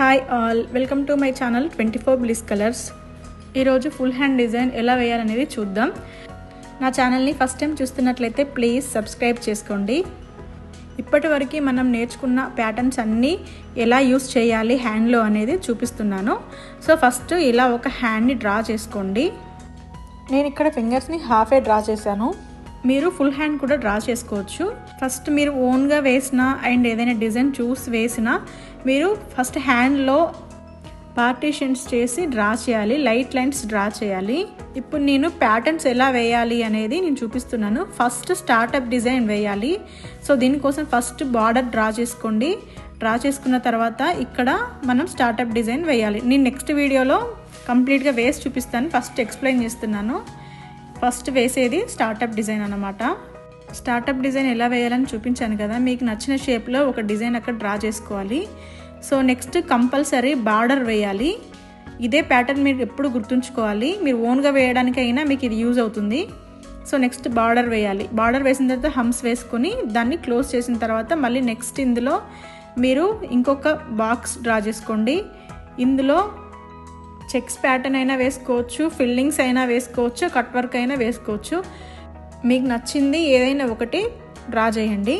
Hi all, welcome to my channel 24 bliss colours. ఈరోజు full hand design ఎలా వేయాలనేది చూద్దాం. నా ఛానల్ని ఫస్ట్ టైం చూస్తున్నట్లయితే ప్లీజ్ సబ్స్క్రైబ్ చేసుకోండి. ఇప్పటివరకు మనం నేర్చుకున్న ప్యాటర్న్స్ అన్నీ ఎలా యూస్ చేయాలి హ్యాండ్లో అనేది చూపిస్తున్నాను. సో ఫస్ట్ ఇలా ఒక హ్యాండ్ని డ్రా చేసుకోండి. నేను ఇక్కడ ఫింగర్స్ని హాఫే డ్రా చేశాను. మీరు ఫుల్ హ్యాండ్ కూడా డ్రా చేసుకోవచ్చు. ఫస్ట్ మీరు ఓన్గా వేసినా అండ్ ఏదైనా డిజైన్ చూసి వేసినా మీరు ఫస్ట్ హ్యాండ్లో పార్టీషన్స్ చేసి డ్రా చేయాలి, లైట్ లైన్స్ డ్రా చేయాలి. ఇప్పుడు నేను ప్యాటర్న్స్ ఎలా వేయాలి అనేది నేను చూపిస్తున్నాను. ఫస్ట్ స్టార్టప్ డిజైన్ వేయాలి. సో దీనికోసం ఫస్ట్ బార్డర్ డ్రా చేసుకోండి. డ్రా చేసుకున్న తర్వాత ఇక్కడ మనం స్టార్టప్ డిజైన్ వేయాలి. నేను నెక్స్ట్ వీడియోలో కంప్లీట్గా వేసి చూపిస్తాను. ఫస్ట్ ఎక్స్ప్లెయిన్ చేస్తున్నాను. ఫస్ట్ వేసేది స్టార్టప్ డిజైన్ అన్నమాట. స్టార్టప్ డిజైన్ ఎలా వేయాలని చూపించాను కదా, మీకు నచ్చిన షేప్లో ఒక డిజైన్ అక్కడ డ్రా చేసుకోవాలి. సో నెక్స్ట్ కంపల్సరీ బార్డర్ వేయాలి. ఇదే ప్యాటర్న్ మీరు ఎప్పుడు గుర్తుంచుకోవాలి. మీరు ఓన్గా వేయడానికైనా మీకు ఇది యూజ్ అవుతుంది. సో నెక్స్ట్ బార్డర్ వేయాలి. బార్డర్ వేసిన తర్వాత హమ్స్ వేసుకొని దాన్ని క్లోజ్ చేసిన తర్వాత మళ్ళీ నెక్స్ట్ ఇందులో మీరు ఇంకొక బాక్స్ డ్రా చేసుకోండి. ఇందులో చెక్స్ ప్యాటర్న్ అయినా వేసుకోవచ్చు, ఫిల్లింగ్స్ అయినా వేసుకోవచ్చు, కట్ వర్క్ అయినా వేసుకోవచ్చు. మీకు నచ్చింది ఏదైనా ఒకటి డ్రా చేయండి.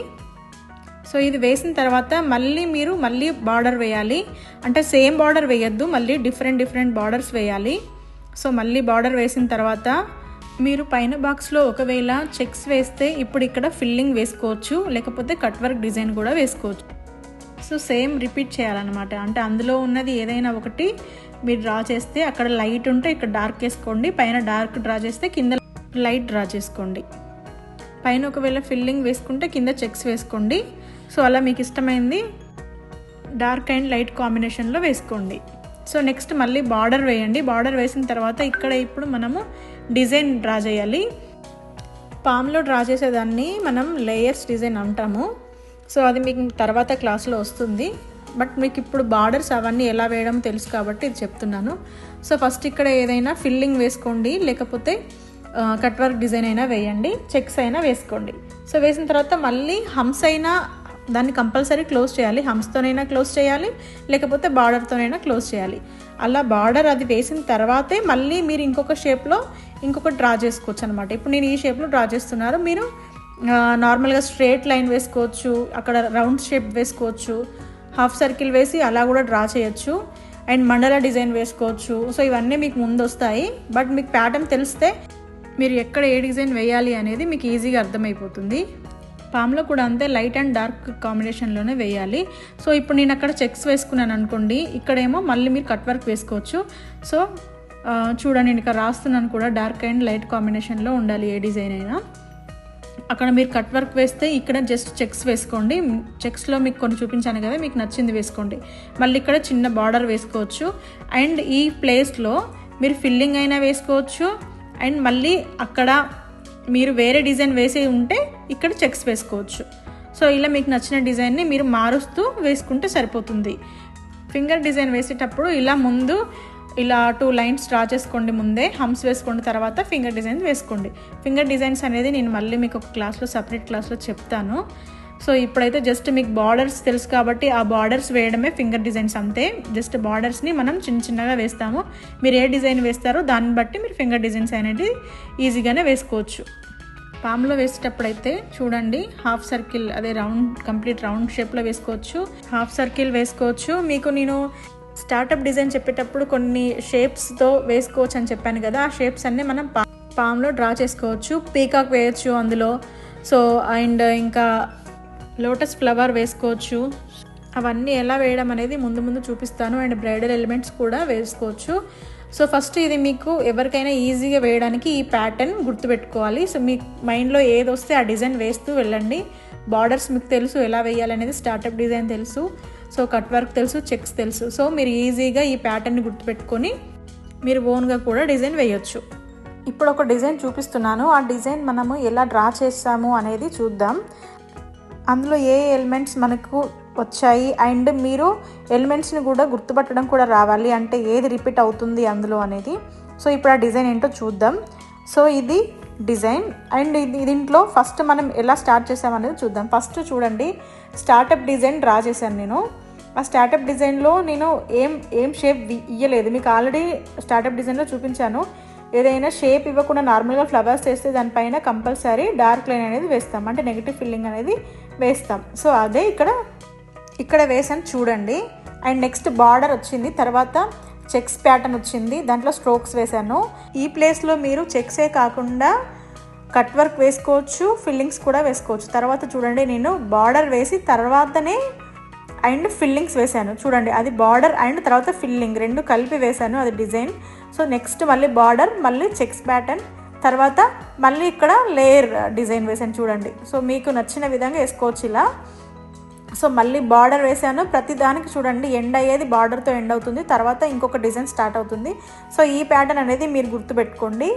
సో ఇది వేసిన తర్వాత మళ్ళీ బార్డర్ వేయాలి. అంటే సేమ్ బార్డర్ వేయద్దు, మళ్ళీ డిఫరెంట్ బార్డర్స్ వేయాలి. సో మళ్ళీ బార్డర్ వేసిన తర్వాత మీరు పైన బాక్స్లో ఒకవేళ చెక్స్ వేస్తే ఇప్పుడు ఇక్కడ ఫిల్లింగ్ వేసుకోవచ్చు, లేకపోతే కట్ వర్క్ డిజైన్ కూడా వేసుకోవచ్చు. సో సేమ్ రిపీట్ చేయాలన్నమాట. అంటే అందులో ఉన్నది ఏదైనా ఒకటి మీరు డ్రా చేస్తే అక్కడ లైట్ ఉంటే ఇక్కడ డార్క్ వేసుకోండి, పైన డార్క్ డ్రా చేస్తే కింద లైట్ డ్రా చేసుకోండి. పైన ఒకవేళ ఫిల్లింగ్ వేసుకుంటే కింద చెక్స్ వేసుకోండి. సో అలా మీకు ఇష్టమైంది డార్క్ అండ్ లైట్ కాంబినేషన్లో వేసుకోండి. సో నెక్స్ట్ మళ్ళీ బార్డర్ వేయండి. బార్డర్ వేసిన తర్వాత ఇక్కడ ఇప్పుడు మనము డిజైన్ డ్రా చేయాలి. పామ్లో డ్రా చేసేదాన్ని మనం లేయర్స్ డిజైన్ అంటాము. సో అది మీకు తర్వాత క్లాస్లో వస్తుంది. బట్ మీకు ఇప్పుడు బార్డర్స్ అవన్నీ ఎలా వేయడం తెలుసు కాబట్టి ఇది చెప్తున్నాను. సో ఫస్ట్ ఇక్కడ ఏదైనా ఫిల్లింగ్ వేసుకోండి, లేకపోతే కట్ వర్క్ డిజైన్ అయినా వేయండి, చెక్స్ అయినా వేసుకోండి. సో వేసిన తర్వాత మళ్ళీ హమ్స్ అయినా దాన్ని కంపల్సరీ క్లోజ్ చేయాలి. హమ్స్తోనైనా క్లోజ్ చేయాలి, లేకపోతే బార్డర్తోనైనా క్లోజ్ చేయాలి. అలా బార్డర్ అది వేసిన తర్వాతే మళ్ళీ మీరు ఇంకొక షేప్లో ఇంకొక డ్రా చేసుకోవచ్చు అనమాట. ఇప్పుడు నేను ఈ షేప్లో డ్రా చేస్తున్నారు. మీరు నార్మల్గా స్ట్రేట్ లైన్ వేసుకోవచ్చు, అక్కడ రౌండ్ షేప్ వేసుకోవచ్చు, హాఫ్ సర్కిల్ వేసి అలా కూడా డ్రా చేయొచ్చు, అండ్ మండల డిజైన్ వేసుకోవచ్చు. సో ఇవన్నీ మీకు ముందు వస్తాయి. బట్ మీకు ప్యాటర్న్ తెలిస్తే మీరు ఎక్కడ ఏ డిజైన్ వేయాలి అనేది మీకు ఈజీగా అర్థమైపోతుంది. పామ్లో కూడా అంతే, లైట్ అండ్ డార్క్ కాంబినేషన్లోనే వేయాలి. సో ఇప్పుడు నేను అక్కడ చెక్స్ వేసుకున్నాను అనుకోండి, ఇక్కడేమో మళ్ళీ మీరు కట్ వర్క్ వేసుకోవచ్చు. సో చూడండి, నేను ఇక్కడ రాస్తున్నాను కూడా డార్క్ అండ్ లైట్ కాంబినేషన్లో ఉండాలి ఏ డిజైన్ అయినా. అక్కడ మీరు కట్ వర్క్ వేస్తే ఇక్కడ జస్ట్ చెక్స్ వేసుకోండి. చెక్స్లో మీకు కొన్ని చూపించాను కదా, మీకు నచ్చింది వేసుకోండి. మళ్ళీ ఇక్కడ చిన్న బార్డర్ వేసుకోవచ్చు. అండ్ ఈ ప్లేస్లో మీరు ఫిల్లింగ్ అయినా వేసుకోవచ్చు, అండ్ మళ్ళీ అక్కడ మీరు వేరే డిజైన్ వేసి ఉంటే ఇక్కడ చెక్స్ వేసుకోవచ్చు. సో ఇలా మీకు నచ్చిన డిజైన్ని మీరు మారుస్తూ వేసుకుంటే సరిపోతుంది. ఫింగర్ డిజైన్ వేసేటప్పుడు ఇలా ముందు ఇలా 2 లైన్స్ డ్రా చేసుకోండి, ముందే హమ్స్ వేసుకోండి, తర్వాత ఫింగర్ డిజైన్ వేసుకోండి. ఫింగర్ డిజైన్స్ అనేది నేను మళ్ళీ మీకు ఒక క్లాస్లో సపరేట్ క్లాస్లో చెప్తాను. సో ఇప్పుడైతే జస్ట్ మీకు బార్డర్స్ తెలుసు కాబట్టి ఆ బార్డర్స్ వేయడమే ఫింగర్ డిజైన్స్ అంతే. జస్ట్ బార్డర్స్ని మనం చిన్నగా వేస్తాము. మీరు ఏ డిజైన్ వేస్తారో దాన్ని బట్టి మీరు ఫింగర్ డిజైన్స్ అనేది ఈజీగానే వేసుకోవచ్చు. పామ్లో వేసేటప్పుడైతే చూడండి, హాఫ్ సర్కిల్ అదే కంప్లీట్ రౌండ్ షేప్లో వేసుకోవచ్చు, హాఫ్ సర్కిల్ వేసుకోవచ్చు. మీకు నేను స్టార్టప్ డిజైన్ చెప్పేటప్పుడు కొన్ని షేప్స్తో వేసుకోవచ్చు అని చెప్పాను కదా, ఆ షేప్స్ అన్నీ మనం పామ్లో డ్రా చేసుకోవచ్చు. పీకాక్ వేయచ్చు అందులో. సో అండ్ ఇంకా లోటస్ ఫ్లవర్ వేసుకోవచ్చు. అవన్నీ ఎలా వేయడం అనేది ముందు చూపిస్తాను. అండ్ బ్రైడల్ ఎలిమెంట్స్ కూడా వేసుకోవచ్చు. సో ఫస్ట్ ఇది మీకు ఎవరికైనా ఈజీగా వేయడానికి ఈ ప్యాటర్న్ గుర్తుపెట్టుకోవాలి. సో మీ మైండ్లో ఏది వస్తే ఆ డిజైన్ వేస్తూ వెళ్ళండి. బార్డర్స్ మీకు తెలుసు ఎలా వేయాలనేది, స్టార్టప్ డిజైన్ తెలుసు, సో కట్ వర్క్ తెలుసు, చెక్స్ తెలుసు. సో మీరు ఈజీగా ఈ ప్యాటర్న్ని గుర్తుపెట్టుకొని మీరు ఓన్గా కూడా డిజైన్ వేయొచ్చు. ఇప్పుడు ఒక డిజైన్ చూపిస్తున్నాను. ఆ డిజైన్ మనము ఎలా డ్రా చేస్తాము అనేది చూద్దాం. అందులో ఏ ఎలిమెంట్స్ మనకు వచ్చాయి అండ్ మీరు ఎలిమెంట్స్ని కూడా గుర్తుపట్టడం కూడా రావాలి, అంటే ఏది రిపీట్ అవుతుంది అందులో అనేది. సో ఇప్పుడు ఆ డిజైన్ ఏంటో చూద్దాం. సో ఇది డిజైన్ అండ్ దీంట్లో ఫస్ట్ మనం ఎలా స్టార్ట్ చేసామనేది చూద్దాం. ఫస్ట్ చూడండి, స్టార్టప్ డిజైన్ డ్రా చేశాను నేను. ఆ స్టార్టప్ డిజైన్లో నేను ఏం షేప్ ఇయ్యలేదు. మీకు ఆల్రెడీ స్టార్టప్ డిజైన్లో చూపించాను. ఏదైనా షేప్ ఇవ్వకుండా నార్మల్గా ఫ్లవర్స్ వేస్తే దానిపైన కంపల్సరీ డార్క్ లైన్ అనేది వేస్తాం, అంటే నెగిటివ్ ఫిల్లింగ్ అనేది వేస్తాం. సో అదే ఇక్కడ వేసాను చూడండి. అండ్ నెక్స్ట్ బార్డర్ వచ్చింది, తర్వాత చెక్స్ ప్యాటర్న్ వచ్చింది, దాంట్లో స్ట్రోక్స్ వేసాను. ఈ ప్లేస్లో మీరు చెక్సే కాకుండా కట్ వర్క్ వేసుకోవచ్చు, ఫిల్లింగ్స్ కూడా వేసుకోవచ్చు. తర్వాత చూడండి నేను బార్డర్ వేసి తర్వాతనే అండ్ ఫిల్లింగ్స్ వేసాను చూడండి. అది బార్డర్ అండ్ తర్వాత ఫిల్లింగ్ రెండు కలిపి వేసాను, అది డిజైన్. సో నెక్స్ట్ మళ్ళీ బార్డర్, మళ్ళీ చెక్స్ ప్యాటర్న్, తర్వాత మళ్ళీ ఇక్కడ లేయర్ డిజైన్ వేసాను చూడండి. సో మీకు నచ్చిన విధంగా వేసుకోవచ్చు ఇలా. సో మళ్ళీ బార్డర్ వేసాను, ప్రతి దానికి చూడండి ఎండ్ అయ్యేది బార్డర్తో ఎండ్ అవుతుంది, తర్వాత ఇంకొక డిజైన్ స్టార్ట్ అవుతుంది. సో ఈ ప్యాటర్న్ అనేది మీరు గుర్తుపెట్టుకోండి.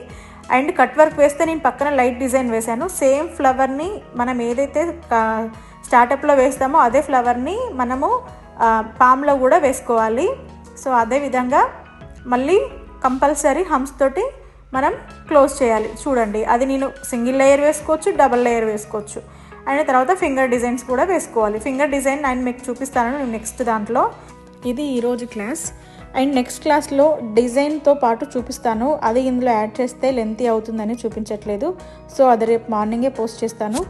అండ్ కట్ వర్క్ వేస్తే నేను పక్కన లైట్ డిజైన్ వేసాను. సేమ్ ఫ్లవర్ని మనం ఏదైతే స్టార్టప్లో వేస్తామో అదే ఫ్లవర్ని మనము పామ్లో కూడా వేసుకోవాలి. సో అదే విధంగా మళ్ళీ కంపల్సరీ హంప్స్ తోటి మనం క్లోజ్ చేయాలి చూడండి. అది నేను సింగిల్ లేయర్ వేసుకోవచ్చు, డబల్ లేయర్ వేసుకోవచ్చు. అండ్ తర్వాత ఫింగర్ డిజైన్స్ కూడా వేసుకోవాలి. ఫింగర్ డిజైన్ నేను మీకు చూపిస్తాను నెక్స్ట్ దాంట్లో. ఇది ఈరోజు క్లాస్. అండ్ నెక్స్ట్ క్లాస్లో డిజైన్తో పాటు చూపిస్తాను. అది ఇందులో యాడ్ చేస్తే లెంతీ అవుతుందని చూపించట్లేదు. సో అది రేపు మార్నింగే పోస్ట్ చేస్తాను.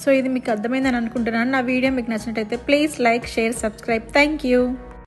సో ఇది మీకు అర్థమైందని అనుకుంటున్నాను. నా వీడియో మీకు నచ్చినట్టయితే please like, share, subscribe. Thank you.